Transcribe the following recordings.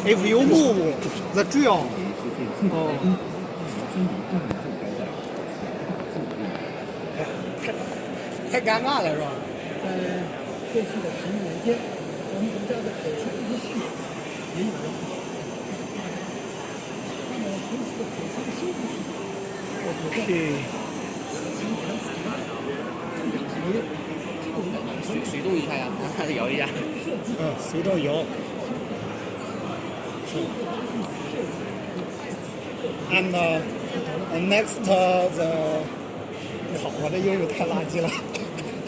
If you move the drill, oh, 太尴尬了是吧？过去的10年间，我们国家的可测一系也有了。那么从此的可测新技术，我觉得水动一下呀，让它摇一下。随着摇。And next the 靠，我这英语太垃圾了。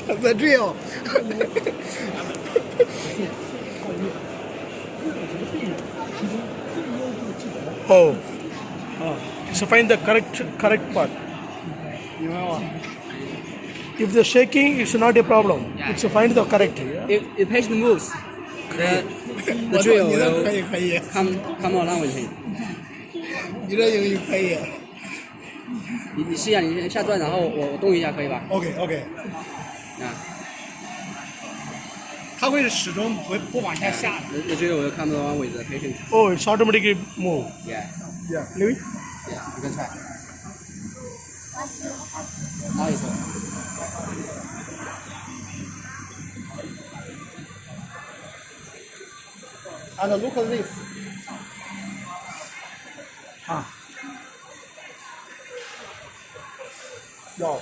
The drill. Oh, so find the correct part. 明白吗？ If the shaking, it's not a problem. It's find the correct. If patient moves, the 我 drill 你这 will 可以， come along with him. 你这英语可以。你试一下，你下转，然后我动一下，可以吧？ OK，啊。它会始终不往下下的。The drill will come along with the patient. Oh, it's automatically move. Yeah. Yeah，刘毅。Yeah. You can try. Now it's on. And look at this. 啊。要。